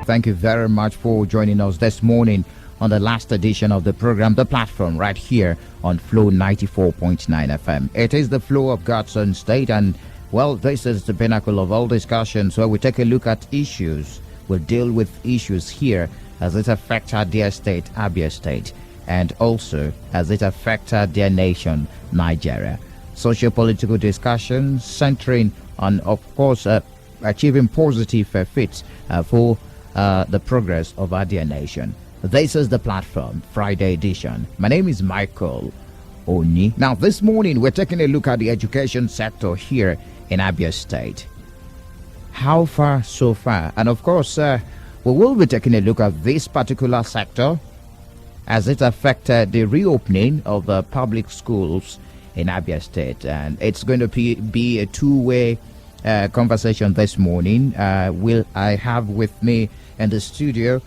Thank you very much for joining us this morning on the last edition of the program, The Platform, right here on Flow 94.9 FM. It is the flow of God's own state, and well, this is the pinnacle of all discussions where we take a look at issues. We'll deal with issues here as it affects our dear state, Abia State, and also as it affects our dear nation, Nigeria. Socio-political discussions centering on, of course, achieving positive feats for the progress of our dear nation. This is the Platform, Friday edition. My name is Michael Oni. Now, this morning, we're taking a look at the education sector here in Abia State. How far, so far? And of course, we will be taking a look at this particular sector as it affected the reopening of public schools in Abia State. And it's going to be a two-way conversation this morning. I have with me in the studio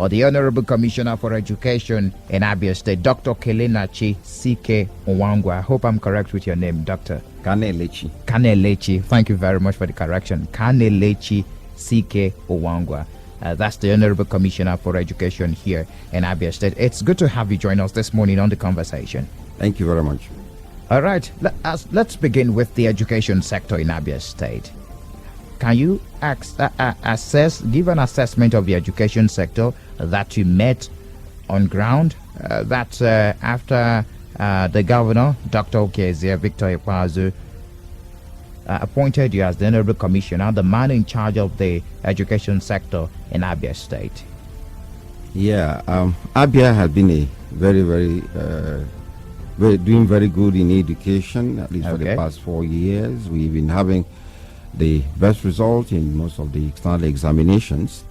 the Honorable Commissioner for Education in Abia State, Dr. Kelenachi Sike Owangwa. I hope I'm correct with your name, Dr. Kanelechi. Kanelechi. Thank you very much for the correction. Kanelechi Sike Owangwa. That's the Honorable Commissioner for Education here in Abia State. It's good to have you join us this morning on the conversation. Thank you very much. All right, let's begin with the education sector in Abia State. Can you give an assessment of the education sector that you met on ground? After the governor, Dr. Okezie Victor Ikpeazu, appointed you as the Honorable Commissioner, the man in charge of the education sector in Abia State. Yeah, Abia has been a doing very good in education, at least for the past 4 years. We've been having the best result in most of the external examinations,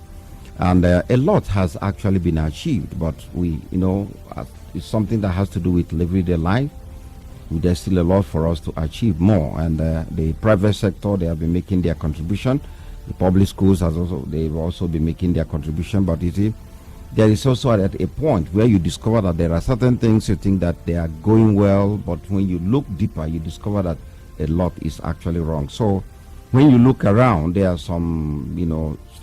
and a lot has actually been achieved, but it's something that has to do with everyday life. There's still a lot for us to achieve more, and the private sector, they have been making their contribution. The public schools they've also been making their contribution, but you see, there is also at a point where you discover that there are certain things you think that they are going well, but when you look deeper, you discover that a lot is actually wrong. So when you look around, there are some,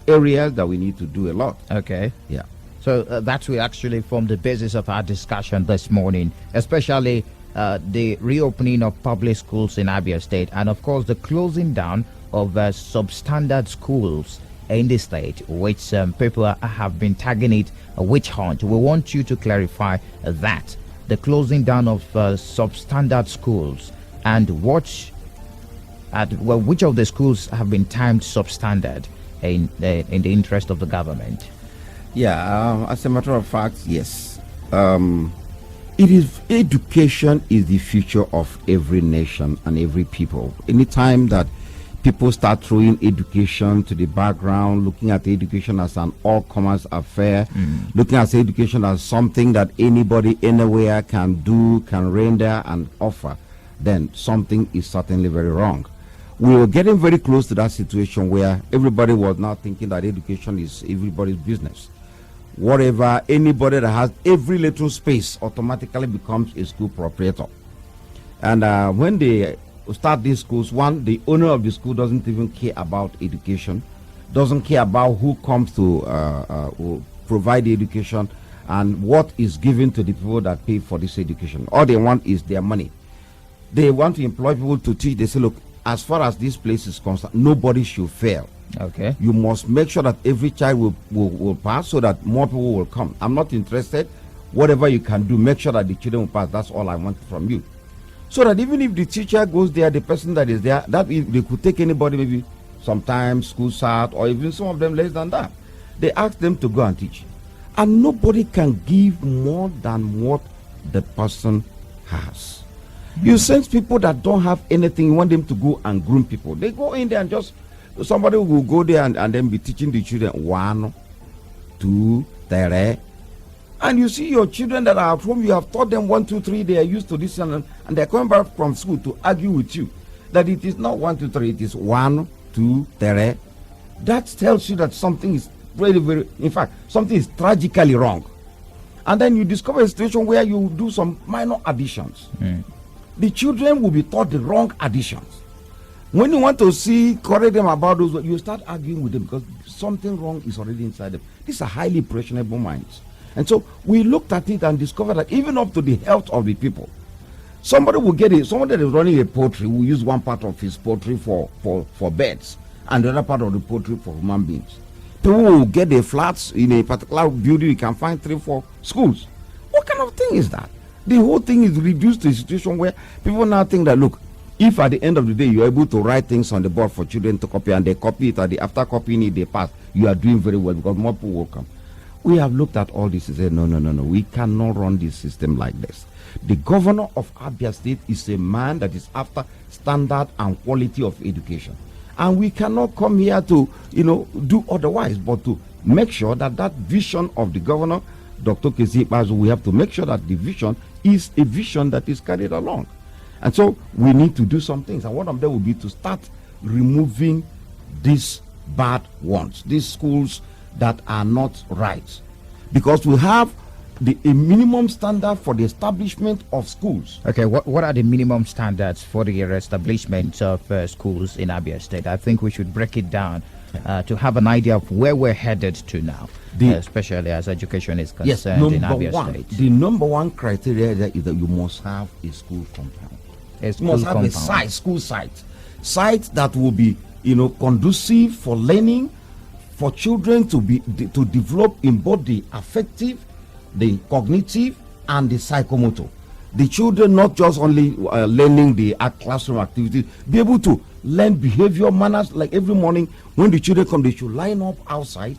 areas that we need to do a lot. Okay. Yeah. So that will actually form the basis of our discussion this morning, especially the reopening of public schools in Abia State, and of course the closing down of substandard schools in the state, which people have been tagging it a witch hunt. We want you to clarify that, the closing down of substandard schools, and which of the schools have been timed substandard in the interest of the government. Yeah, as a matter of fact, yes. Education is the future of every nation and every people. Anytime that people start throwing education to the background, looking at education as an all-comers affair, looking at education as something that anybody anywhere can do, can render and offer, then something is certainly very wrong. We were getting very close to that situation where everybody was now thinking that education is everybody's business. Whatever, anybody that has every little space automatically becomes a school proprietor. And when they start these schools, the owner of the school doesn't even care about education, doesn't care about who comes to provide the education and what is given to the people that pay for this education. All they want is their money. They want to employ people to teach. They say, look, as far as this place is concerned, nobody should fail. Okay. You must make sure that every child will pass so that more people will come. I'm not interested. Whatever you can do, make sure that the children will pass. That's all I want from you. So that even if the teacher goes there, the person that is there, that if they could take anybody, maybe sometimes school start, or even some of them less than that, they ask them to go and teach. And nobody can give more than what the person has. You send people that don't have anything, you want them to go and groom people. They go in there and just, somebody will go there and then be teaching the children 1, 2, 3. And you see your children that are at home, you have taught them 1, 2, 3, they are used to this, and they're coming back from school to argue with you that it is not 1, 2, 3, it is 1, 2, 3. That tells you that something is very, very, in fact, something is tragically wrong. And then you discover a situation where you do some minor additions. The children will be taught the wrong additions. When you want to correct them about those, you start arguing with them because something wrong is already inside them. These are highly impressionable minds. And so we looked at it and discovered that even up to the health of the people, somebody that is running a poultry will use one part of his poultry for birds and the other part of the poultry for human beings. People will get their flats in a particular building, you can find 3-4 schools. What kind of thing is that? The whole thing is reduced to a situation where people now think that, look, if at the end of the day you're able to write things on the board for children to copy and they copy it, and after copying it they pass, you are doing very well because more people will come. We have looked at all this and said, no, we cannot run this system like this. The governor of Abia State is a man that is after standard and quality of education. And we cannot come here to, do otherwise, but to make sure that that vision of the governor, Dr. Kezi Bazu, we have to make sure that the vision is a vision that is carried along. And so we need to do some things. And one of them will be to start removing these bad ones, these schools that are not right. Because we have a minimum standard for the establishment of schools. Okay, what are the minimum standards for the establishment of schools in Abia State? I think we should break it down to have an idea of where we're headed to now, especially as education is concerned in Abia State. The number one criteria is that you must have a school compound. You must have a school site that will be, conducive for learning, for children to develop in both the affective, the cognitive, and the psychomotor. The children not just only learning the classroom activities, be able to learn behavior manners. Like every morning when the children come, they should line up outside,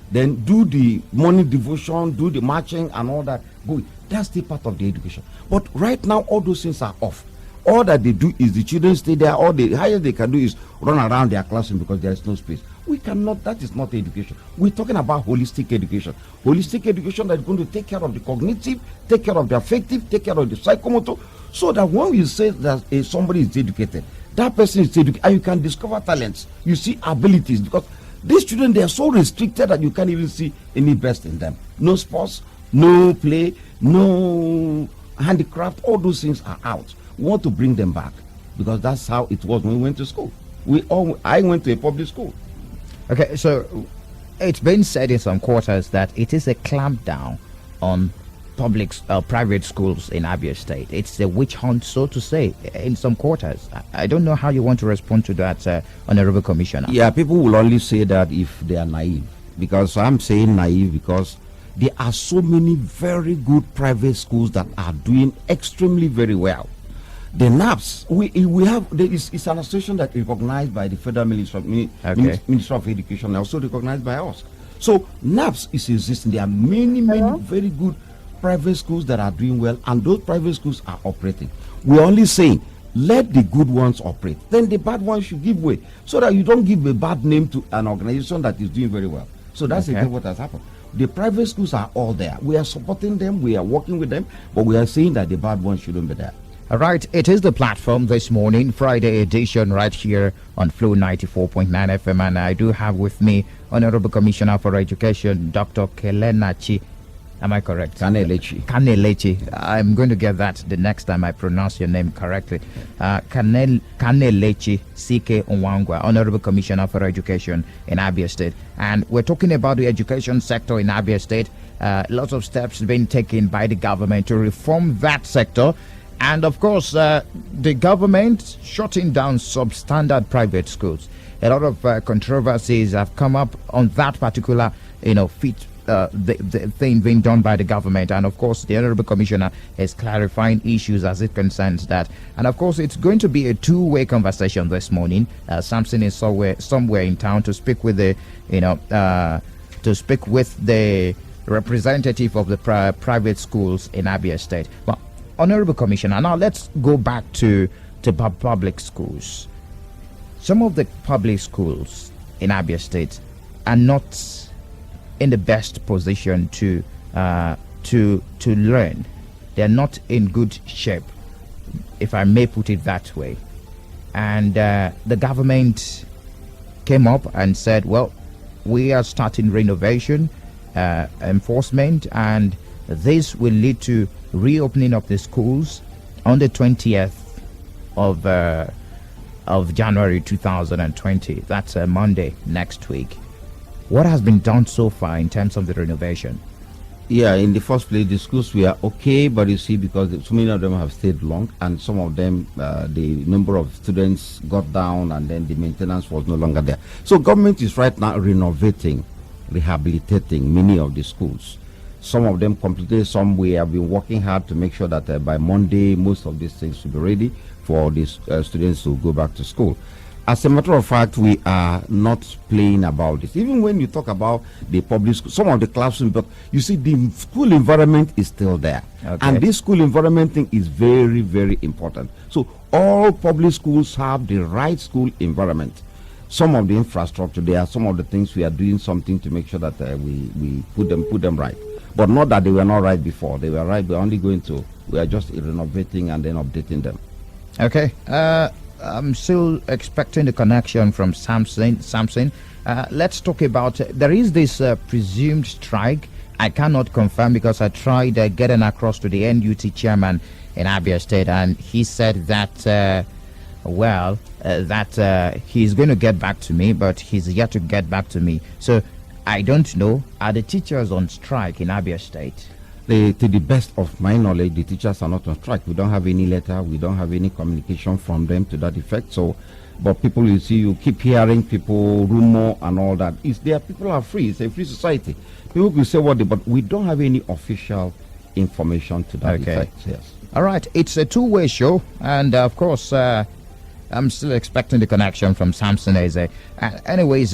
then do the morning devotion, do the marching and all that. That's the part of the education. But right now all those things are off. All that they do is the children stay there. All the highest they can do is run around their classroom because there is no space. We cannot, that is not education. We're talking about holistic education. Holistic education that is going to take care of the cognitive, take care of the affective, take care of the psychomotor, so that when you say that somebody is educated, that person is educated, and you can discover talents, you see abilities, because these children, they are so restricted that you can't even see any best in them. No sports, no play, no handicraft, all those things are out. We want to bring them back because that's how it was when we went to school. I went to a public school. Okay, so it's been said in some quarters that it is a clampdown on private schools in Abia State. It's a witch hunt, so to say, in some quarters. I don't know how you want to respond to that, Honorable Commissioner. Yeah, people will only say that if they are naive. Because I'm saying naive because there are so many very good private schools that are doing extremely very well. The NAPS, it's an association that is recognized by the Federal Ministry of Education and also recognized by us. So NAPS is existing. There are many very good private schools that are doing well, and those private schools are operating. We're only saying, let the good ones operate. Then the bad ones should give way, so that you don't give a bad name to an organization that is doing very well. So that's exactly what has happened. The private schools are all there. We are supporting them, we are working with them, but we are saying that the bad ones shouldn't be there. All right, it is the platform this morning, Friday edition, right here on Flow 94.9 FM, and I do have with me Honorable Commissioner for Education, Dr. Kelenachi. Am I correct? Kanelechi. I'm going to get that the next time I pronounce your name correctly. Kanelechi C.K. Onwangwa, Honorable Commissioner for Education in Abia State. And we're talking about the education sector in Abia State. Lots of steps being taken by the government to reform that sector. And of course, the government shutting down substandard private schools. A lot of controversies have come up on that particular, the thing being done by the government. And of course, the Honorable Commissioner is clarifying issues as it concerns that. And of course, it's going to be a two-way conversation this morning. Samson is somewhere in town to speak with the, representative of the private schools in Abia State. Well, Honorable Commissioner, now let's go back to public schools. Some of the public schools in Abia State are not in the best position to learn. They're not in good shape, if I may put it that way. And the government came up and said, well, we are starting renovation, enforcement, and this will lead to reopening of the schools on the 20th of of January 2020. That's Monday next week. What has been done so far in terms of the renovation? Yeah, in the first place, the schools were okay, but you see, because so many of them have stayed long, and some of them, the number of students got down, and then the maintenance was no longer there. So government is right now renovating, rehabilitating many of the schools. Some of them completed, some we have been working hard to make sure that by Monday, most of these things will be ready for these students to go back to school. As a matter of fact, we are not playing about this. Even when you talk about the public school, some of the classrooms, but you see the school environment is still there. Okay. And this school environment thing is very, very important. So all public schools have the right school environment. Some of the infrastructure, there are some of the things we are doing something to make sure that we put them right. But not that they were not right before. They were right. We are just renovating and then updating them. Okay. I'm still expecting the connection from Samson. Let's talk about, there is this presumed strike. I cannot confirm because I tried getting across to the NUT chairman in Abia State, and he said that, he's going to get back to me, but he's yet to get back to me. So I don't know. Are the teachers on strike in Abia State? To the best of my knowledge, the teachers are not on strike. We don't have any letter. We don't have any communication from them to that effect. So, but people, you see, you keep hearing people, rumor and all that. People are free. It's a free society. People will say what but we don't have any official information to that effect. Yes. All right. It's a two-way show. And of course, I'm still expecting the connection from Samson Eze. Anyways,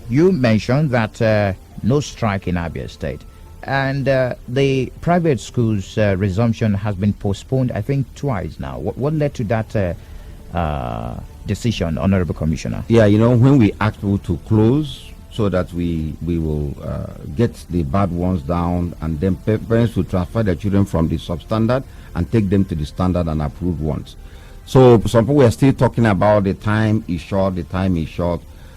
you mentioned that no strike in Abia State. And the private schools resumption has been postponed, I think, twice now. What led to that decision, Honorable Commissioner? Yeah, when we asked people to close so that we will get the bad ones down, and then parents will transfer their children from the substandard and take them to the standard and approved ones. So some people are still talking about the time is short.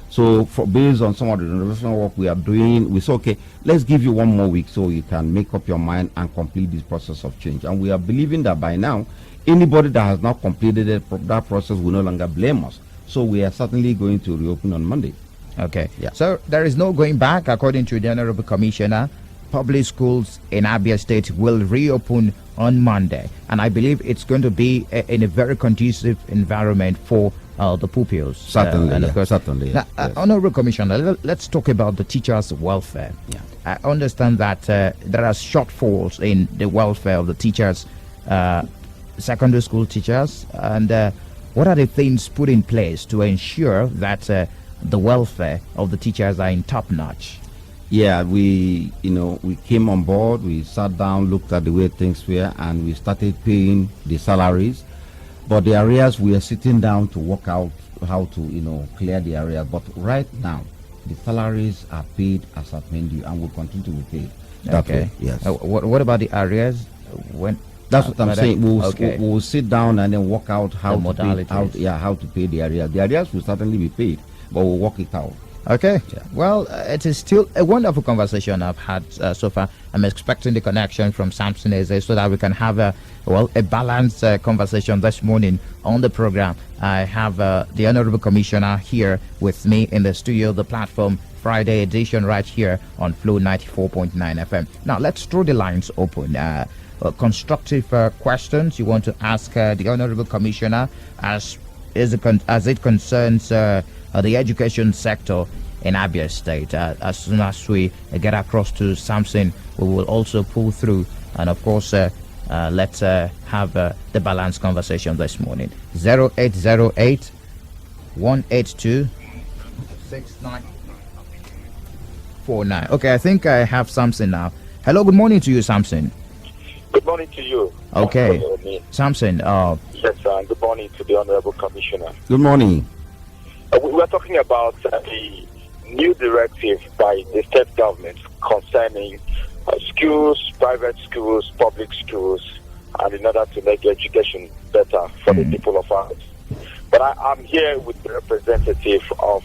So based on some of the renovation work we are doing, we said, okay, let's give you 1 more week so you can make up your mind and complete this process of change. And we are believing that by now, anybody that has not completed that process will no longer blame us. So we are certainly going to reopen on Monday. Okay. Yeah. So there is no going back, according to the Honorable Commissioner. Public schools in Abia State will reopen on Monday. And I believe it's going to be in a very conducive environment for the pupils. Certainly, and of course, certainly. Now, yes. Honorable Commissioner, let's talk about the teachers' welfare. Yeah. I understand that there are shortfalls in the welfare of the teachers, secondary school teachers, and what are the things put in place to ensure that the welfare of the teachers are in top notch? Yeah, we came on board, we sat down, looked at the way things were, and we started paying the salaries. But the areas, we are sitting down to work out how to, clear the area. But right now, the salaries are paid as at menu and will continue to be paid. That way, yes. What about the areas? That's what I'm saying. We'll sit down and then work out how the to pay the areas. The areas will certainly be paid, but we'll work it out. Okay. Yeah. Well, it is still a wonderful conversation I've had so far. I'm expecting the connection from Samson Eze so that we can have a balanced conversation this morning on the program. I have the Honorable Commissioner here with me in the studio, the platform Friday edition right here on Flow 94.9 FM. Now, let's throw the lines open. Constructive questions you want to ask the Honorable Commissioner as it concerns the education sector in Abia State. As soon as we get across to Samson, we will also pull through, and of course let's have the balanced conversation this morning. 0808 182 6949. Okay, I think I have Samson now. Hello, good morning to you, Samson. Good morning to you. Okay, Samson. Yes, and good morning to the Honorable Commissioner. Good morning. We are talking about the new directive by the state government concerning schools, private schools, public schools, and in order to make education better for the people of ours. But I'm here with the representative of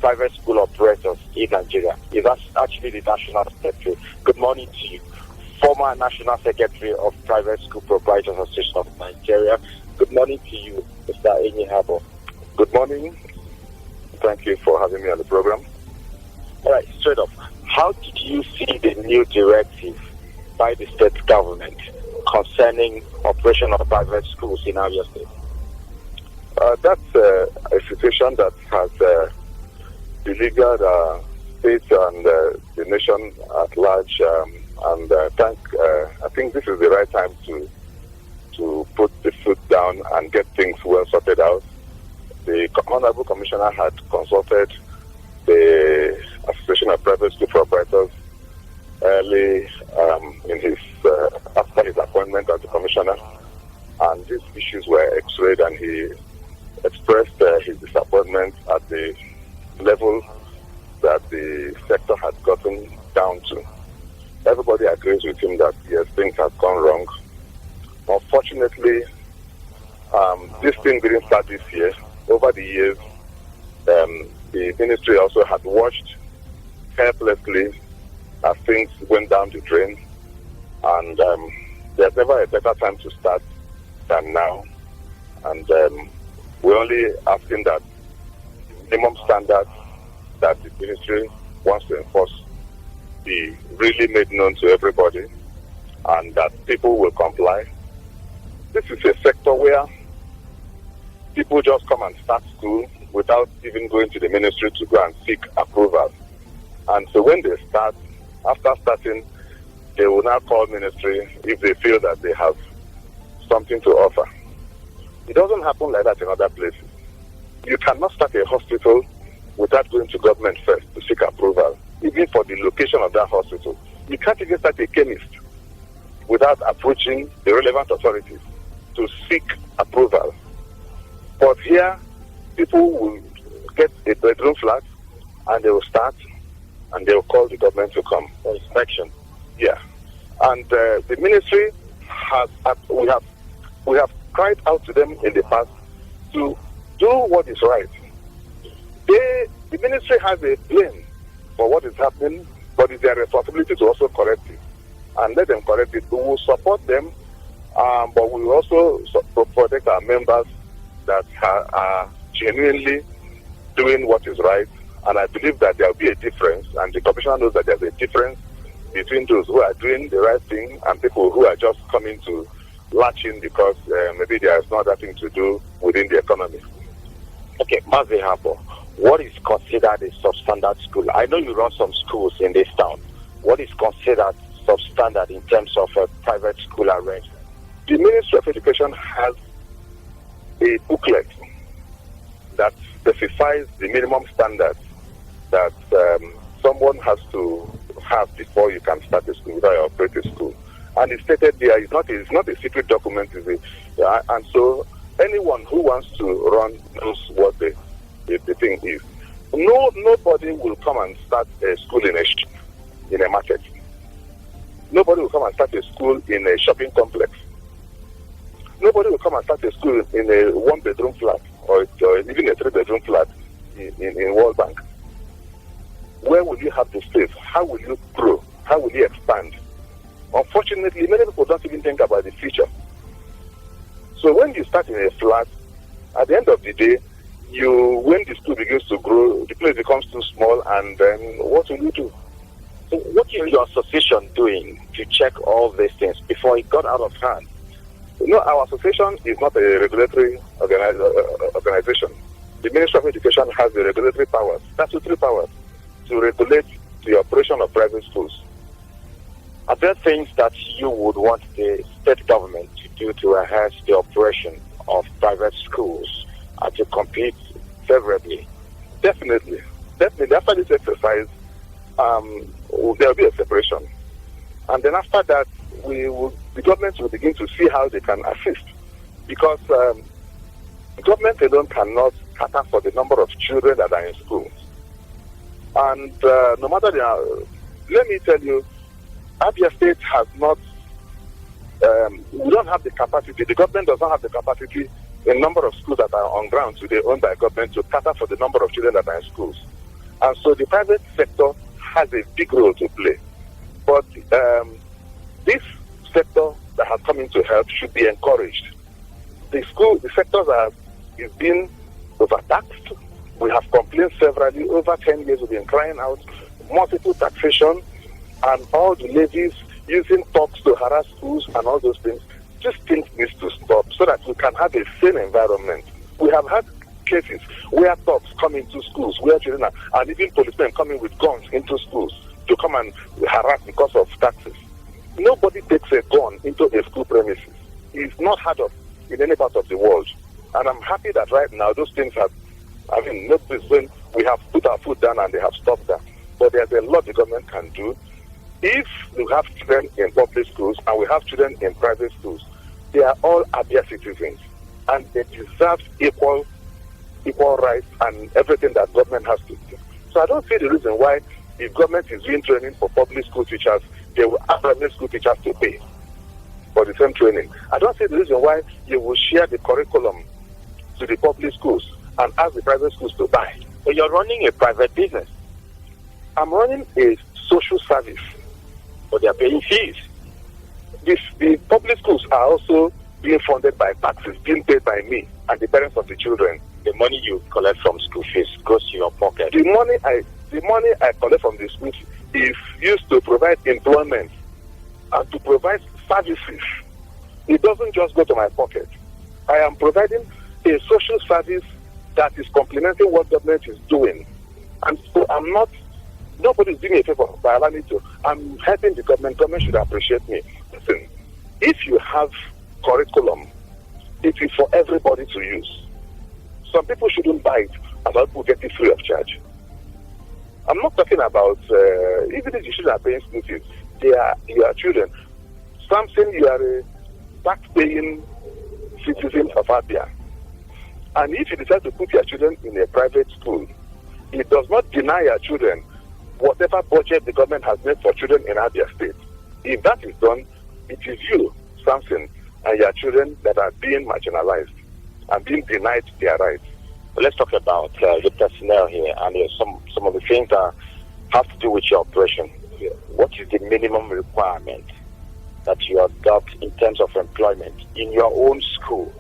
private school operators in Nigeria. It's actually the National Secretary. Good morning to you. Former National Secretary of Private School Proprietors Association of Nigeria. Good morning to you, Mr. Enyi Habo. Good morning. Thank you for having me on the program. All right, straight up. How did you see the new directive by the state government concerning operation of private schools in Abia State? That's a situation that has beleaguered state and the nation at large. I think this is the right time to put the foot down and get things well sorted out. The Honorable Commissioner had consulted the Association of Private School Proprietors early in his after his appointment as the Commissioner, and these issues were x-rayed, and he expressed his disappointment at the level that the sector had gotten down to. Everybody agrees with him that yes, things have gone wrong. Unfortunately, this thing didn't start this year. Over the years, the ministry also had watched helplessly as things went down the drain, and there's never a better time to start than now. And we're only asking that minimum standards that the ministry wants to enforce be really made known to everybody, and that people will comply. This is a sector where people just come and start school without even going to the ministry to go and seek approval. And so when they start, after starting, they will now call ministry if they feel that they have something to offer. It doesn't happen like that in other places. You cannot start a hospital without going to government first to seek approval, even for the location of that hospital. You can't even start a chemist without approaching the relevant authorities to seek approval. But here, people will get a bedroom flat and they will start and they will call the government to come for inspection. Yeah. And the ministry we have cried out to them in the past to do what is right. The ministry has a blame for what is happening, but it's their responsibility to also correct it. And let them correct it. We will support them, but we will also protect our members that are genuinely doing what is right. And I believe that there will be a difference, and the Commissioner knows that there's a difference between those who are doing the right thing and people who are just coming to latch in because maybe there is no other thing to do within the economy. Okay, Mazi Habo, what is considered a substandard school? I know you run some schools in this town. What is considered substandard in terms of a private school arrangement? The Ministry of Education has a booklet that specifies the minimum standards that someone has to have before you can start a school, or operate a school. And it's stated there, it's not a secret document, and so anyone who wants to run knows what the thing is. Nobody will come and start a school in a market. Nobody will come and start a school in a shopping complex. Nobody will come and start a school in a one-bedroom flat or even a three-bedroom flat in World Bank. Where will you have the space? How will you grow? How will you expand? Unfortunately, many people don't even think about the future. So when you start in a flat, at the end of the day, when the school begins to grow, the place becomes too small, and then what will you do? So what is your association doing to check all these things before it got out of hand? Our association is not a regulatory organization. The Ministry of Education has the regulatory powers, statutory powers, to regulate the operation of private schools. Are there things that you would want the state government to do to enhance the operation of private schools and to compete favorably? Definitely. After this exercise, there will be a separation. And then after that, the government will begin to see how they can assist. Because the government alone cannot cater for the number of children that are in schools. And no matter let me tell you, Abia State has not, we don't have the capacity, the government does not have the capacity in number of schools that are on ground today owned by government to cater for the number of children that are in schools. And so the private sector has a big role to play. But this sector that has come in to help should be encouraged. The sectors is being overtaxed. We have complained severally. Over 10 years, we've been crying out multiple taxation and all the levies using talks to harass schools and all those things. These things need to stop so that we can have a sane environment. We have had cases where talks come into schools, where children and even policemen coming with guns into schools to come and harass because of taxes. Nobody takes a gun into a school premises. It's not heard of in any part of the world. And I'm happy that right now those things have, notice when we have put our foot down and they have stopped that. But there's a lot the government can do. If we have children in public schools and we have children in private schools, they are all Abia citizens and they deserve equal rights and everything that government has to do. So I don't see the reason why if government is doing training for public school teachers, they will ask private school teachers to pay for the same training. I don't see the reason why you will share the curriculum to the public schools and ask the private schools to buy. But you're running a private business. I'm running a social service, but they are paying fees. The public schools are also being funded by taxes, being paid by me and the parents of the children. The money you collect from school fees goes to your pocket. The money I collect from the schools is used to provide employment and to provide services. It doesn't just go to my pocket. I am providing a social service that is complementing what government is doing. And so nobody's doing me a favor by allowing me to. I'm helping the government. Government should appreciate me. Listen, if you have curriculum, it is for everybody to use. Some people shouldn't buy it, and other people get it free of charge. I'm not talking about, even if you children are paying school fees, you are children. Something you are a tax-paying citizen of Abia. And if you decide to put your children in a private school, it does not deny your children whatever budget the government has made for children in Abia State. If that is done, it is you, Samson, and your children that are being marginalized and being denied their rights. Well, let's talk about the personnel here and some of the things that have to do with your operation. What is the minimum requirement that you adopt in terms of employment in your own school?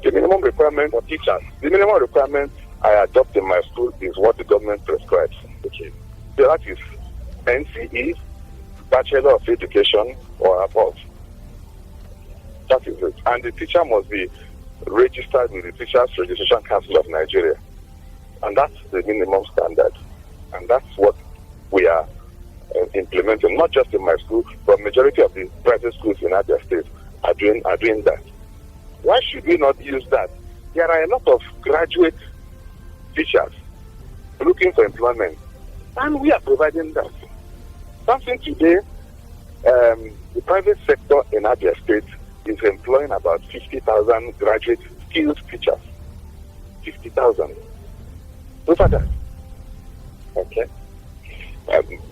The minimum requirement for teachers, the minimum requirement I adopt in my school is what the government prescribes. Okay. So that is NCE, Bachelor of Education or above. That is it. And the teacher must be registered with the Teachers Registration Council of Nigeria. And that's the minimum standard. And that's what we are implementing, not just in my school, but majority of the private schools in Abia State are doing that. Why should we not use that? There are a lot of graduate teachers looking for employment, and we are providing that. Something today, the private sector in Abia State is employing about 50,000 graduate skilled teachers. 50,000. Look at that. Okay.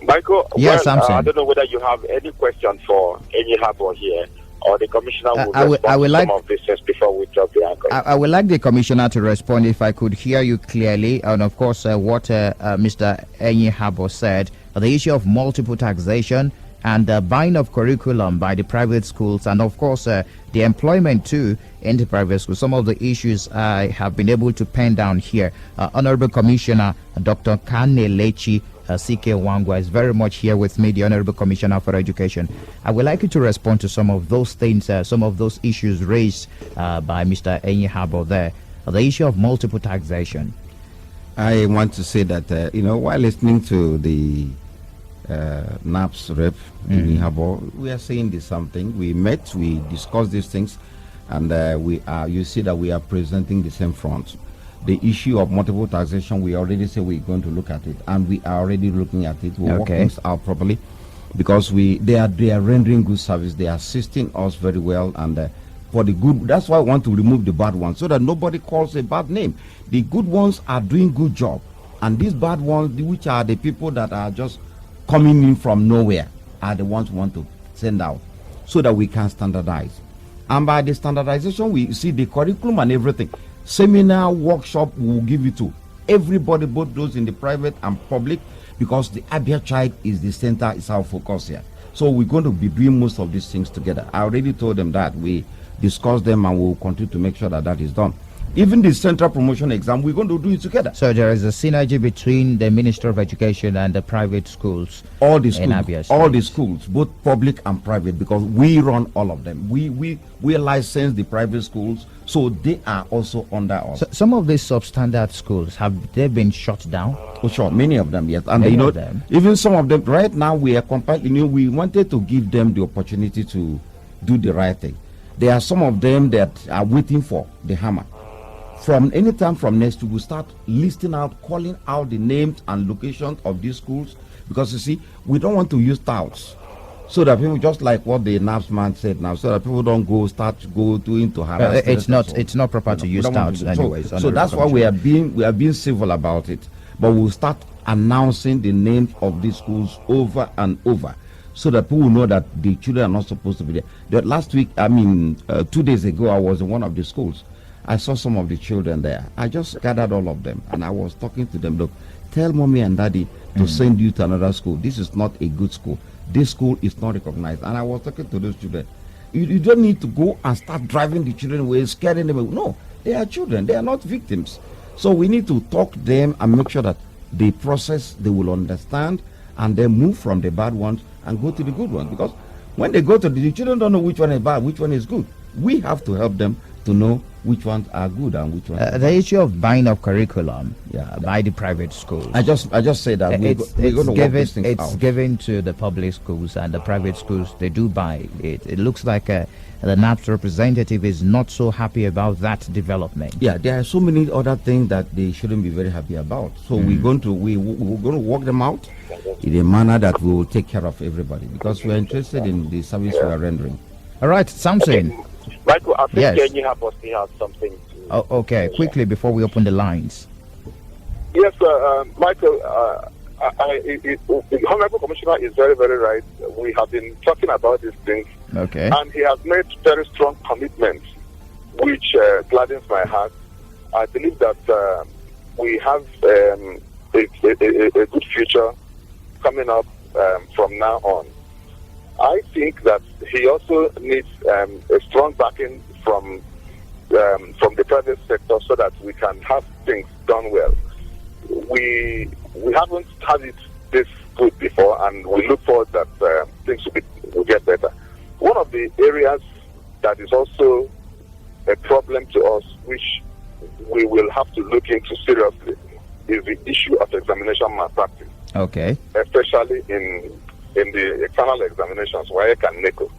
Michael, yes, Samson. I don't know whether you have any question for any Harbour here, or the commissioner will respond to some of this before we drop the anchor. I would like the commissioner to respond if I could hear you clearly, and of course what Mr. Enyi Harbour said, the issue of multiple taxation and the buying of curriculum by the private schools, and of course the employment too in the private schools. Some of the issues I have been able to pen down here. Honorable Commissioner Dr. Kane Lechi CK Wangwa is very much here with me, the Honorable Commissioner for Education. I would like you to respond to some of those things, some of those issues raised by Mr. Enyi Harbour there. The issue of multiple taxation. I want to say that, while listening to the NAPS rep, Enyi Harbour, we are saying the same thing. We met, we discussed these things, and you see that we are presenting the same front. The issue of multiple taxation, we already say we're going to look at it, and we are already looking at it. We'll work things out properly, because they are rendering good service. They are assisting us very well, and for the good, that's why I want to remove the bad ones, so that nobody calls a bad name. The good ones are doing good job, and these bad ones, which are the people that are just coming in from nowhere, are the ones we want to send out, so that we can standardize. And by the standardization, we see the curriculum and everything. Seminar, workshop, we will give it to everybody, both those in the private and public, because the Abia child is the center, is our focus here. So we're going to be doing most of these things together. I already told them that we discussed them, and we'll continue to make sure that that is done. Even the central promotion exam, we're going to do it together. So there is a synergy between the Minister of Education and the private schools. All the in Abia schools, State. all the schools, both public and private, because we run all of them. We license the private schools, so they are also under us. So some of these substandard schools, have they been shut down? Oh, sure, many of them, yes. And Many you know, of them. even some of them, right now we are compiling. We wanted to give them the opportunity to do the right thing. There are some of them that are waiting for the hammer. From any time from next week, we'll start listing out, calling out the names and locations of these schools, because you see, we don't want to use touts, so that people, just like what the NAPS man said now, so that people don't go doing to harass. It's not proper to use touts anyways. So that's why we are being civil about it. But we'll start announcing the names of these schools over and over, so that people know that the children are not supposed to be there. That last week, 2 days ago, I was in one of the schools. I saw some of the children there. I just gathered all of them and I was talking to them. Look, tell mommy and daddy to send you to another school. This is not a good school. This school is not recognized. And I was talking to those children. You don't need to go and start driving the children away, scaring them away. No, they are children. They are not victims. So we need to talk to them and make sure that the process they will understand, and then move from the bad ones and go to the good ones. Because when they go to the children don't know which one is bad, which one is good. We have to help them to know which ones are good and which ones are the issue of buying of curriculum by the private schools. I just say that we're going to work these things out. It's given to the public schools, and the private schools, they do buy it. It looks like the NAPS representative is not so happy about that development. Yeah, there are so many other things that they shouldn't be very happy about. So we're going to work them out in a manner that we will take care of everybody, because we are interested in the service we are rendering. All right, Samson. Michael, I think Yes. Kenny has something to... Oh, okay, quickly before we open the lines. Yes, Michael, the Honorable Commissioner is very, very right. We have been talking about these things, Okay. and he has made very strong commitments, which gladdens my heart. I believe that we have a good future coming up from now on. I think that he also needs a strong backing from the private sector, so that we can have things done well. We haven't had it this good before, and we look forward that things will get better. One of the areas that is also a problem to us, which we will have to look into seriously, is the issue of examination malpractice. Okay. Especially in the external examinations, WAEC and NECO,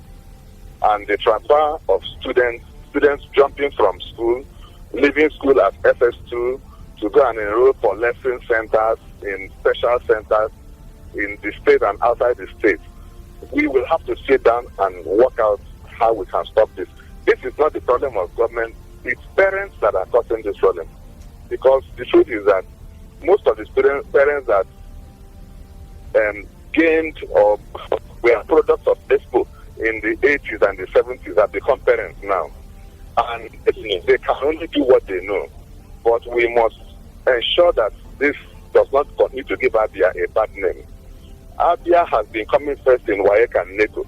and the transfer of students jumping from school, leaving school at SS2 to go and enroll for lesson centers in special centers in the state and outside the state. We will have to sit down and work out how we can stop this. This is not the problem of government. It's parents that are causing this problem. Because the truth is that most of the parents that gained or were products of EXPO in the 80s and the 70s have become parents now. And they can only do what they know. But we must ensure that this does not continue to give Abia a bad name. Abia has been coming first in WAEC and NECO.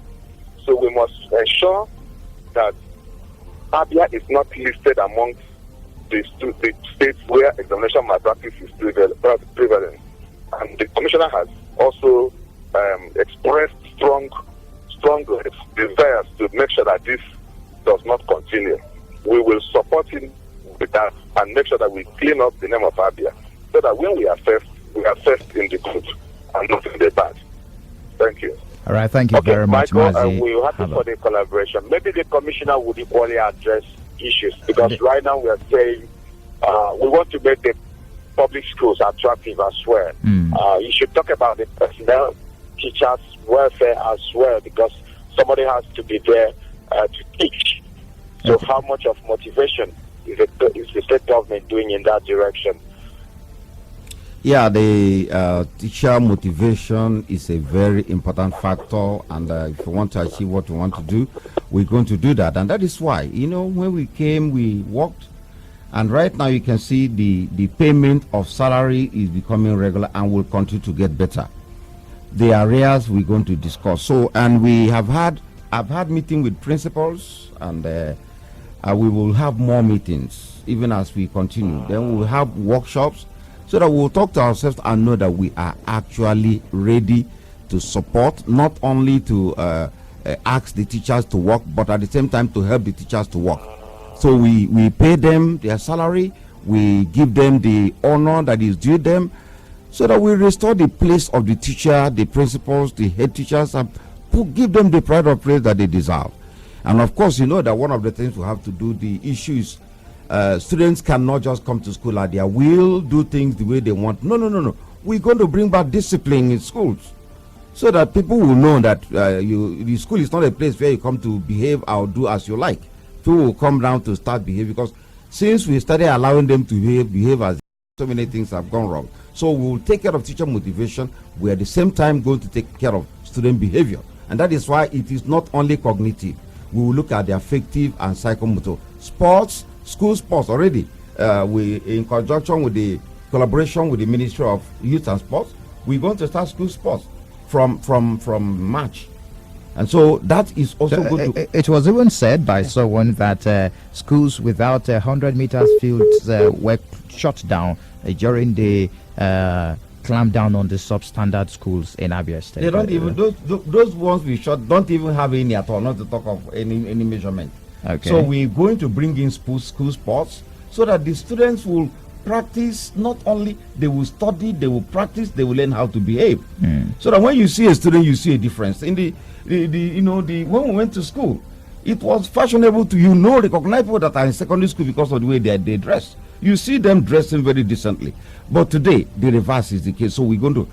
So we must ensure that Abia is not listed amongst the states where examination malpractice is prevalent. And the Commissioner has also expressed strong desires to make sure that this does not continue. We will support him with that and make sure that we clean up the name of Abia, so that when we are first in the good and not in the bad. Thank you. All right, thank you very much, Michael, Mazi. we will have to for the collaboration. Maybe the Commissioner would equally address issues, because right now we are saying we want to make the public schools attractive as well. You should talk about the personnel, teachers' welfare as well, because somebody has to be there to teach. So how much of motivation is the state government doing in that direction? Yeah, the teacher motivation is a very important factor, and if we want to achieve what we want to do, we're going to do that. And that is why, when we came, we worked, and right now you can see the payment of salary is becoming regular and will continue to get better. The areas we're going to discuss. So, and I've had meeting with principals and we will have more meetings even as we continue. Then we will have workshops so that we'll talk to ourselves and know that we are actually ready to support, not only to ask the teachers to work, but at the same time to help the teachers to work. So we pay them their salary, we give them the honor that is due them, so that we restore the place of the teacher, the principals, the head teachers, and give them the pride of place that they deserve. And of course, you know that one of the things we have to do, the issue is students cannot just come to school at their will, do things the way they want. No. We're going to bring back discipline in schools so that people will know that the school is not a place where you come to behave or do as you like. People will come down to start behaving, because since we started allowing them to behave as so many things have gone wrong. So we will take care of teacher motivation. We are at the same time going to take care of student behavior. And that is why it is not only cognitive. We will look at the affective and psychomotor. Sports, school sports already. We, in conjunction with the collaboration with the Ministry of Youth and Sports, we're going to start school sports from March. And so that is also good to... It was even said by someone that schools without 100 meters fields were shut down during the clampdown on the substandard schools in Abia State. They don't even... Those ones we shut don't even have any at all, not to talk of any measurement. Okay. So we're going to bring in school sports so that the students will practice. Not only they will study, they will practice, they will learn how to behave. So that when you see a student, you see a difference. In when we went to school, it was fashionable to recognize people that are in secondary school because of the way they dress. You see them dressing very decently. But today, the reverse is the case. So we're going to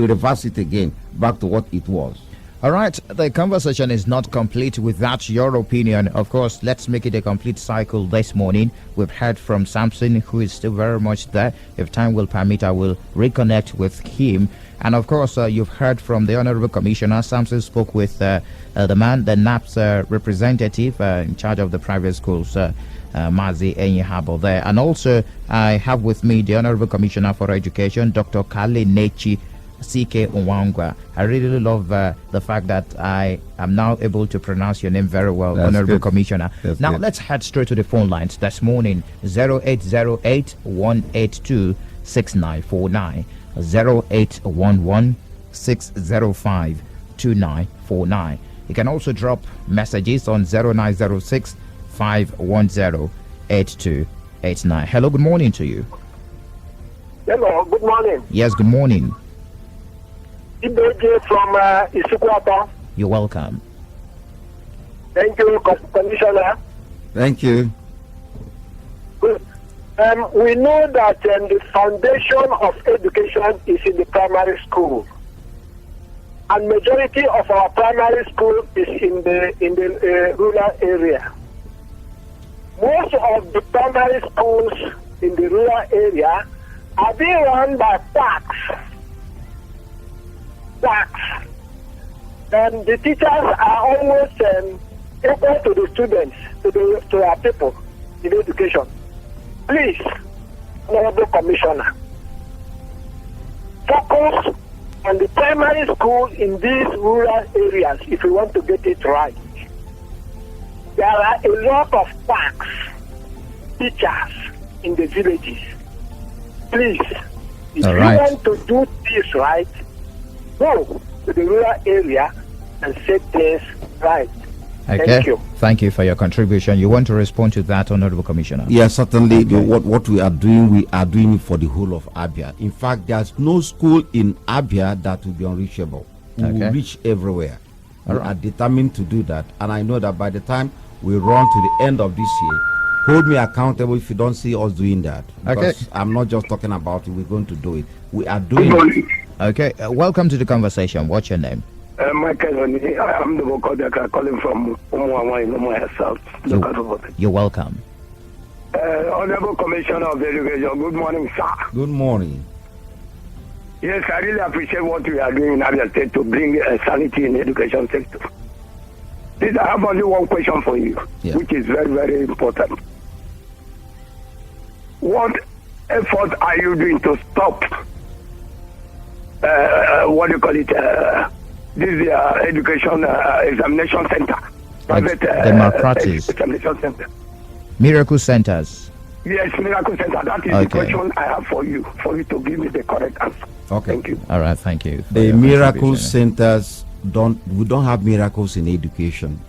reverse it again back to what it was. All right, the conversation is not complete without your opinion. Of course, let's make it a complete cycle this morning. We've heard from Samson, who is still very much there. If time will permit, I will reconnect with him. And of course, you've heard from the Honorable Commissioner. Samson spoke with the NAP's representative in charge of the private schools, Mazi Enyihabo there. And also, I have with me the Honorable Commissioner for Education, Dr. Kale Nechi CK Nwangwa. I really love the fact that I am now able to pronounce your name very well, That's Honorable good. Commissioner. That's Now good. let's head straight to the phone lines this morning. 0808 182 6949, 0811 605 2949. You can also drop messages on 0906 510 8289. Hello, good morning to you. Hello, good morning. Yes, good morning. Ibeje from Isukwata. You're welcome. Thank you, Commissioner. Thank you. We know that the foundation of education is in the primary school, and majority of our primary school is in the rural area. Most of the primary schools in the rural area are being run by tax. And the teachers are almost equal to the students, to our people in education. Please, Honorable Commissioner, focus on the primary school in these rural areas if we want to get it right. There are a lot of tax teachers in the villages. Please, if All you right. want to do this right, go to the rural area and set things right. Okay. Thank you. Thank you for your contribution. You want to respond to that, Honorable Commissioner? Yes, certainly. What we are doing it for the whole of Abia. In fact, there's no school in Abia that will be unreachable. We will reach everywhere. We are determined to do that. And I know that by the time we run to the end of this year, hold me accountable if you don't see us doing that. Because I'm not just talking about it, we're going to do it. We are doing it. Okay. Welcome to the conversation. What's your name? Michael, I'm the vocal calling from UMUAHIA in UMUAHIA South. You're welcome. Honorable Commissioner of Education, good morning, sir. Good morning. Yes, I really appreciate what we are doing in Abia State to bring sanity in the education sector. Please, I have only one question for you, which is very, very important. What effort are you doing to stop this education examination center private democracies. specialization center. Miracle centers. Yes, miracle center. That is the question I have for you to give me the correct answer. Okay. Thank you. All right, thank you. The miracle centers we don't have miracles in education.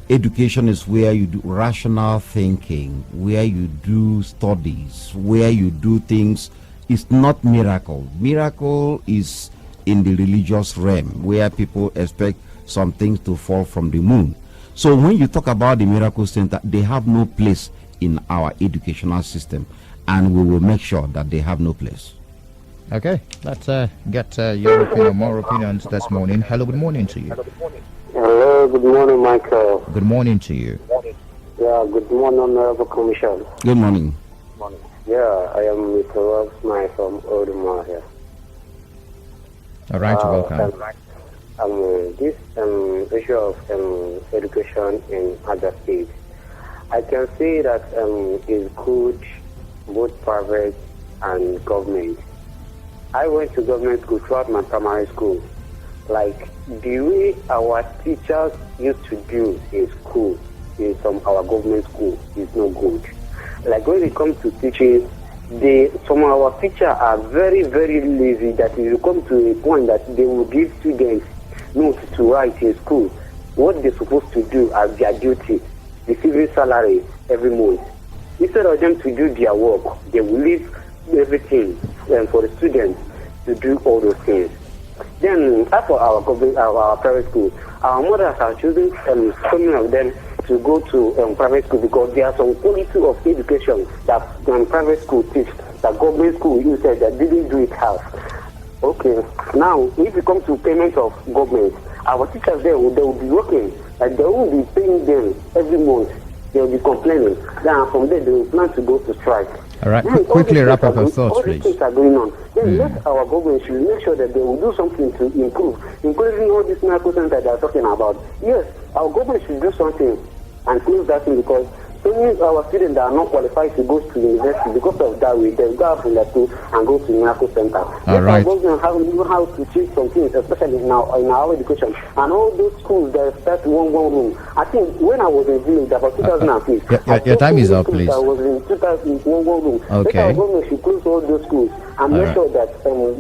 Education is where you do rational thinking, where you do studies, where you do things. It's not miracle. Miracle is in the religious realm, where people expect some things to fall from the moon. So when you talk about the miracle center, they have no place in our educational system, and we will make sure that they have no place. Okay, let's get your opinion, more opinions this morning. Hello, good morning to you. Hello, good morning, Michael. Good morning to you. Yeah, good morning, Honorable Commission. Good morning. Yeah, I am Mr. Rob Smith from UMUAHIA. All right, welcome. This issue of education in other states, I can say that is good, both private and government. I went to government school throughout my primary school. Like the way our teachers used to do in school, in our government school, is no good. Like when it comes to teaching, some of our teachers are very, very lazy. That it will come to a point that they will give students notes to write in school what they're supposed to do as their duty, receiving salary every month. Instead of them to do their work, they will leave everything for the students to do all those things. Then, as for our private school, our mothers are choosing so many of them to go to private school because there are some quality of education that private school teach that government school you said that didn't do it half. Okay, now if it comes to payment of government, our teachers there they will be working, and they will be paying them every month. They will be complaining. Then from there they will plan to go to strike. All right, quickly wrap up your thoughts, please. All these things are going on. Then let our government should make sure that they will do something to improve, including all these miracle centers they are talking about. Yes, our government should do something and close that thing because so many our students that are not qualified to go to university because of that way, they go out from their school and go to miracle center. All right. Our government have how to teach some things, especially in our education. And all those schools that start one room. I think when I was in village about 2006, your time is up, please. I was in 2001 room. Okay. Our government should close all those schools and make sure that they will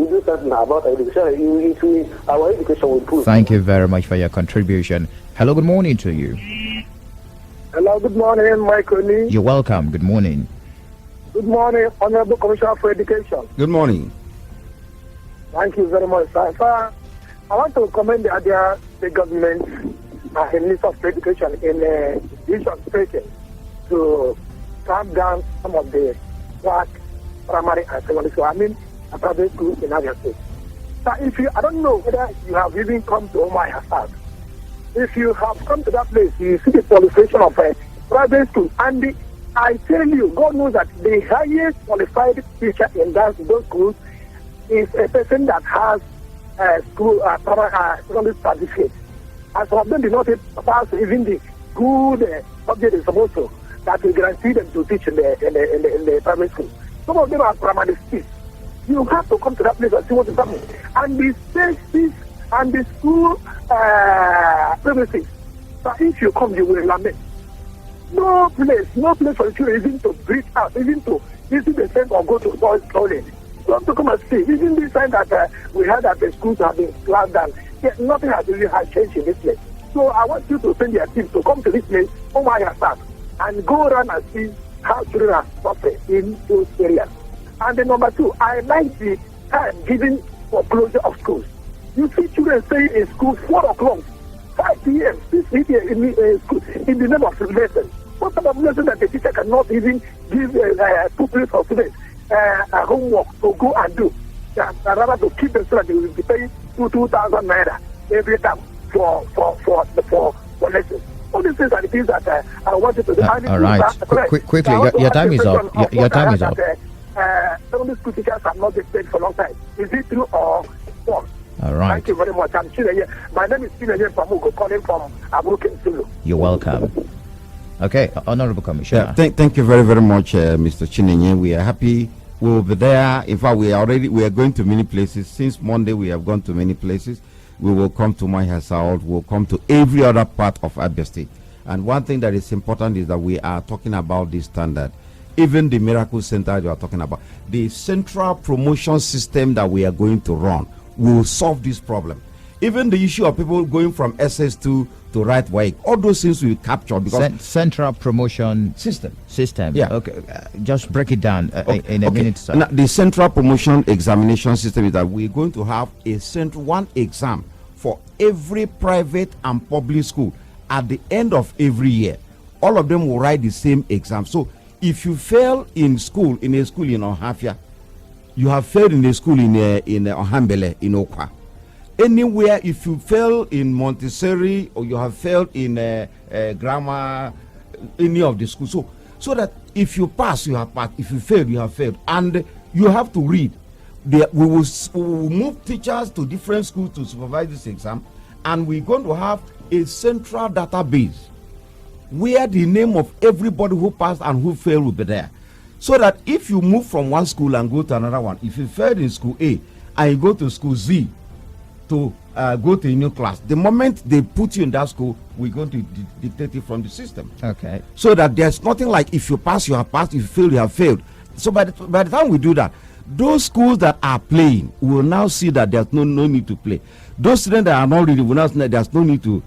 do something about education. Our education will improve. Thank you very much for your contribution. Hello, good morning to you. Hello, good morning, Michael. You're welcome. Good morning. Good morning, Honorable Commissioner for Education. Good morning. Thank you very much, sir. I want to commend the government and the Minister of Education in this administration to clamp down some of the black primary and secondary school, private schools in Abia State. So I don't know whether you have even come to UMUAHIA. If you have come to that place, you see the proliferation of private schools. And I tell you, God knows that the highest qualified teacher in those schools is a person that has secondary certificate. And some of them do not pass even the good subject is supposed to, that will guarantee them to teach in the private school. Some of them are primary schools. You have to come to that place and see what is happening. And the spaces and the school premises. So if you come, you will lament. No place for the children even to breathe out, even to visit the center or go to toilet. You have to come and see. Even this time that we heard that the schools have been closed down, yet nothing has really changed in this place. So I want you to send your team to come to this place, UMUAHIA, and go around and see how children are suffering in those areas. And then number two, I like the time given for closure of schools. You see children staying in school 4 o'clock, 5 p.m., 6 p.m. in school in the name of lesson. What type of lesson that the teacher cannot even give pupils or students homework to go and do? Rather to keep them so that they will be paying 2,000 naira every time for lessons. All these things are the things that I wanted to do. All right. Quickly, your time is up. Your time is up. Some of the school teachers have not been paid for a long time. Is it true or false? All right. Thank you very much. I'm Chinenye. My name is Chinenye Pamugo, calling from Aburukin Sulu. You're welcome. Okay, Honorable Commissioner. Yeah, thank you very, very much, Mr. Chinenye. We are happy. We'll be there. In fact, we are going to many places. Since Monday, we have gone to many places. we will come to UMUAHIA South, we'll come to every other part of Abia State. And one thing that is important is that we are talking about this standard. Even the Miracle Center you are talking about, the central promotion system that we are going to run will solve this problem. Even the issue of people going from SS2 to right way, all those things we capture because central promotion system. Yeah. Okay. Just break it down in a minute. Sir. Now, the central promotion examination system is that we're going to have one exam for every private and public school at the end of every year. All of them will write the same exam. So if you fail in a school in UMUAHIA, you have failed in a school in Ohambele, in Okwa. Anywhere, if you fail in Montessori or you have failed in grammar, any of the schools. So that if you pass, you have passed. If you fail, you have failed. And you have to read. We will move teachers to different schools to supervise this exam. And we're going to have a central database where the name of everybody who passed and who failed will be there. So that if you move from one school and go to another one, if you failed in school A and you go to school Z to go to a new class, the moment they put you in that school, we're going to dictate it from the system. Okay. So that there's nothing like if you pass, you have passed, if you fail, you have failed. So by the time we do that, those schools that are playing will now see that there's no need to play. Those students that are not reading will now see that there's no need to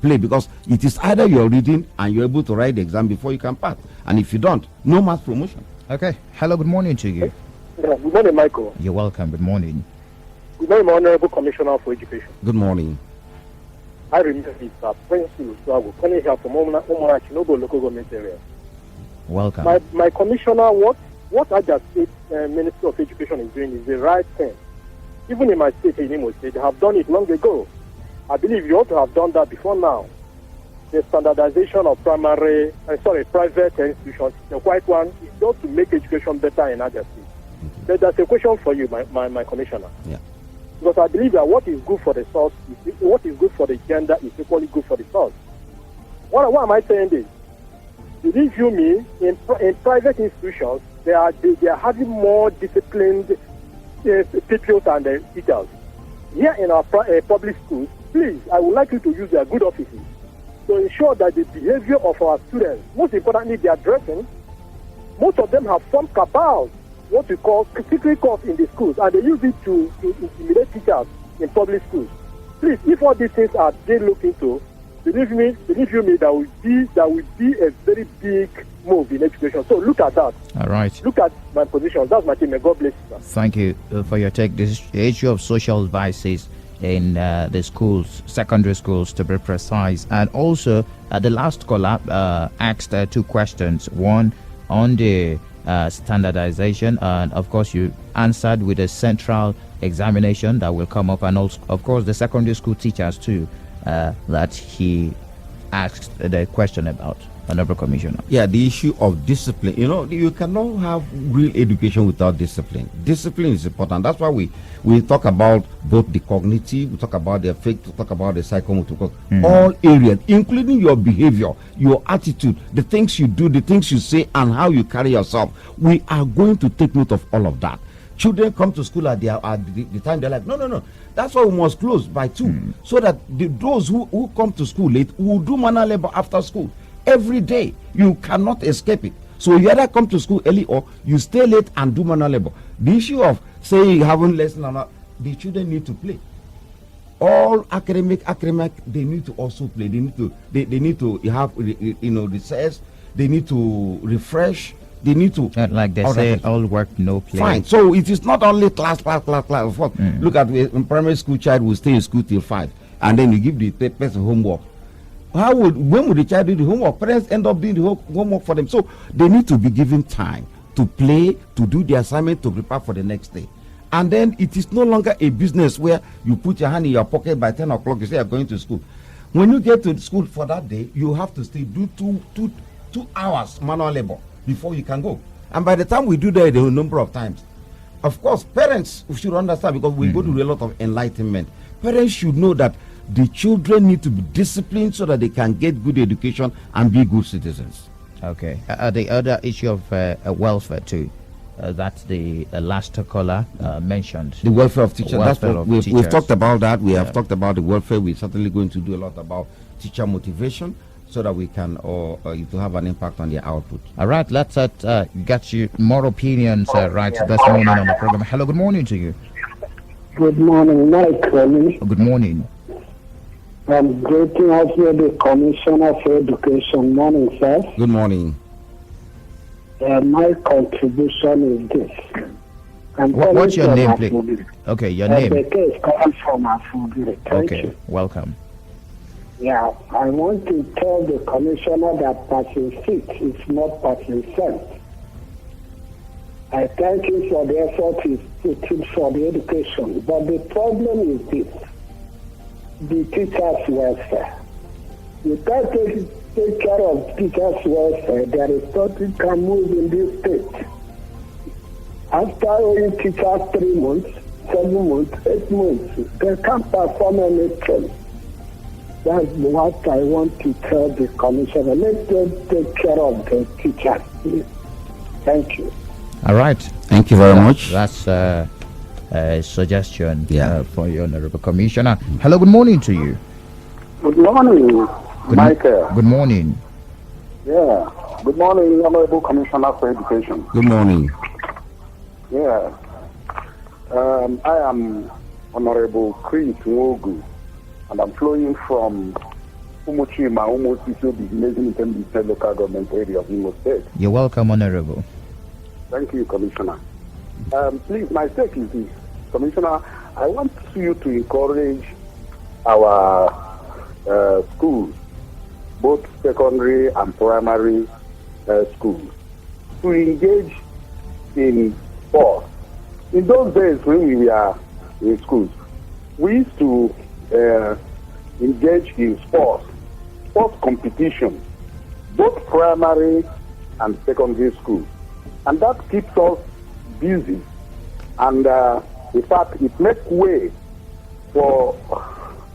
play, because it is either you're reading and you're able to write the exam before you can pass. And if you don't, no mass promotion. Okay. Hello, good morning to you. Yeah, good morning, Michael. You're welcome. Good morning. Good morning, Honorable Commissioner for Education. Good morning. I remember this Prince Lusago, coming here from UMUAHIA local government area. Welcome. My commissioner, what Abia State Ministry of Education is doing is the right thing. Even in my state, in Imo State, they have done it long ago. I believe you ought to have done that before now. The standardization of private institutions, the white one, is just to make education better in Abia State. But there's a question for you, my commissioner. Yeah. Because I believe that what is good for the source, what is good for the gender is equally good for the source. Why am I saying this? Believe you me, in private institutions, they are having more disciplined pupils and teachers. Here in our public schools, please, I would like you to use their good offices to ensure that the behavior of our students, most importantly their dressing, most of them have formed cabals, what we call secret courts in the schools, and they use it to intimidate teachers in public schools. Please, if all these things are they look into, believe you me, that will be a very big move in education. So look at that. All right. Look at my position. That's my team. May God bless you, sir. Thank you for your take. This issue of social vices in the schools, secondary schools to be precise. And also, the last caller asked two questions. One on the standardization, and of course you answered with a central examination that will come up, and also of course the secondary school teachers too that he asked the question about. Honorable Commissioner. Yeah, the issue of discipline. You cannot have real education without discipline. Discipline is important. That's why we talk about both the cognitive, we talk about the affect, we talk about the psychomotor, all areas, including your behavior, your attitude, the things you do, the things you say, and how you carry yourself. We are going to take note of all of that. Children come to school at the time they're like, no. That's why we must close by 2, so that those who come to school late will do manual labor after school. Every day, you cannot escape it. So you either come to school early or you stay late and do manual labor. The issue of saying you haven't lesson or not, the children need to play. All academic, they need to also play. They need to have recess. They need to refresh. They need to like they say, all work no play. Fine. So it is not only class. Look at a primary school child will stay in school till 5, and then you give the person homework. When would the child do the homework? Parents end up doing the homework for them. So they need to be given time to play, to do the assignment, to prepare for the next day. And then it is no longer a business where you put your hand in your pocket by 10 o'clock, you say you're going to school. When you get to school for that day, you have to stay, do two hours manual labor before you can go. And by the time we do that a number of times, of course, parents should understand, because we go through a lot of enlightenment. Parents should know that the children need to be disciplined so that they can get good education and be good citizens. Okay. The other issue of welfare too. that the last caller mentioned. The welfare of teachers. That's what we've teachers. talked about that. We have talked about the welfare. We're certainly going to do a lot about teacher motivation so that we can it will have an impact on their output. All right, let's get you more opinions right this morning on the program. Hello, good morning to you. Good morning, Mike. Good morning. I'm greeting out here the Commissioner for Education. Morning, sir. Good morning. My contribution is this. What's your name, please? Okay, your name. The case comes from Absg. Okay, welcome. Yeah, I want to tell the Commissioner that passing seat is not passing sense. I thank you for the effort he's putting for the education, but the problem is this. The teachers' welfare. You can't take care of teachers' welfare. There is nothing can move in this state. After owing teachers 3 months, 7 months, 8 months, they can't perform anything. That's what I want to tell the Commissioner. Let them take care of the teachers, please. Thank you. All right. Thank you very much. That's a suggestion for your Honorable Commissioner. Hello, good morning to you. Good morning, Michael. Good morning. Yeah. Good morning, Honorable Commissioner for Education. Good morning. Yeah. I am Honorable Chris Nwogu, and I'm flowing from Umuchima, the local government area of Imo State. You're welcome, Honorable. Thank you, Commissioner. Please, my take is this. Commissioner, I want you to encourage our schools, both secondary and primary schools, to engage in sports. In those days when we were in schools, we used to engage in sports competition, both primary and secondary schools. And that keeps us busy. And in fact, it makes way for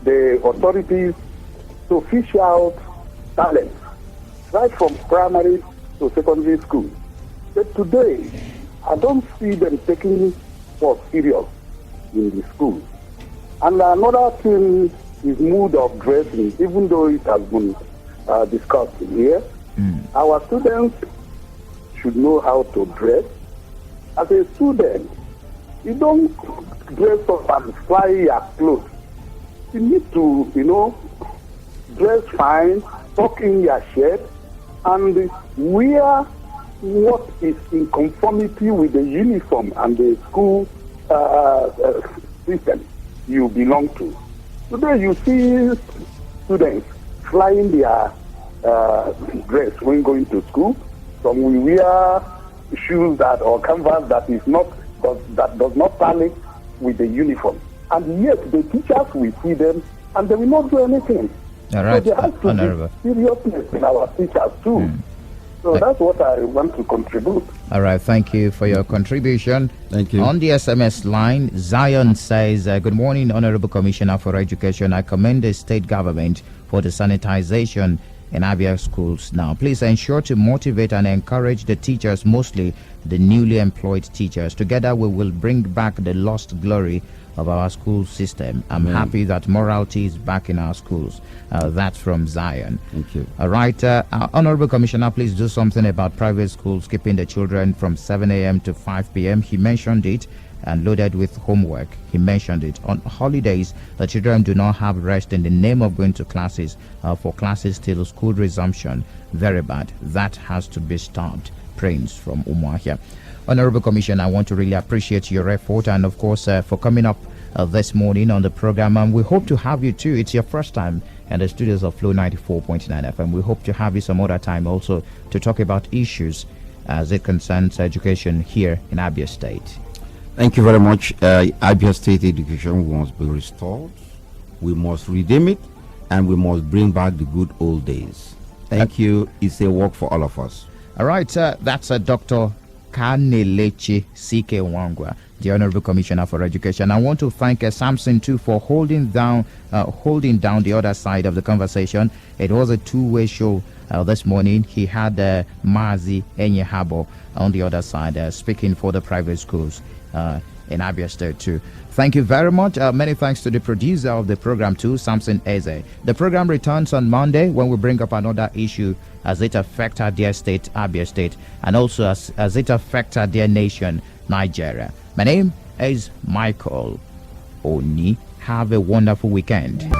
the authorities to fish out talent, right from primary to secondary school. But today, I don't see them taking sports serious in the school. And another thing is mood of dressing, even though it has been discussed here. Our students should know how to dress. As a student, you don't dress up and fly your clothes. You need to, dress fine, tuck in your shirt, and wear what is in conformity with the uniform and the school system you belong to. Today you see students flying their dress when going to school. Some will wear shoes or canvas that does not tally with the uniform. And yet the teachers will see them and they will not do anything. All right, so there has to be seriousness in our teachers too. So that's what I want to contribute. All right, thank you for your contribution. Thank you. On the SMS line, Zion says, good morning, Honorable Commissioner for Education. I commend the state government for the sanitization in Abia schools now. Please ensure to motivate and encourage the teachers, mostly the newly employed teachers. Together we will bring back the lost glory of our school system. I'm happy that morality is back in our schools. That's from Zion. Thank you. All right, Honorable Commissioner, please do something about private schools keeping the children from 7 a.m. to 5 p.m. He mentioned it, and loaded with homework. He mentioned it. On holidays, the children do not have rest in the name of going to classes for classes till school resumption. Very bad. That has to be stopped. Prince from UMUAHIA. Honorable Commissioner, I want to really appreciate your effort and, of course, for coming up this morning on the program. And we hope to have you too. It's your first time in the studios of Flow 94.9 FM. We hope to have you some other time also to talk about issues as it concerns education here in Abia State. Thank you very much. Abia State education must be restored. We must redeem it, and we must bring back the good old days. Thank you. It's a work for all of us. All right, that's Dr. Kanelechi C.K. Wangwa, the Honorable Commissioner for Education. I want to thank Samson too for holding down the other side of the conversation. It was a two-way show This morning, he had Mazi Enyehabo on the other side, speaking for the private schools in Abia State too. Thank you very much. Many thanks to the producer of the program too, Samson Eze. The program returns on Monday when we bring up another issue as it affects our dear state, Abia State, and also as it affects our dear nation, Nigeria. My name is Michael Oni. Have a wonderful weekend.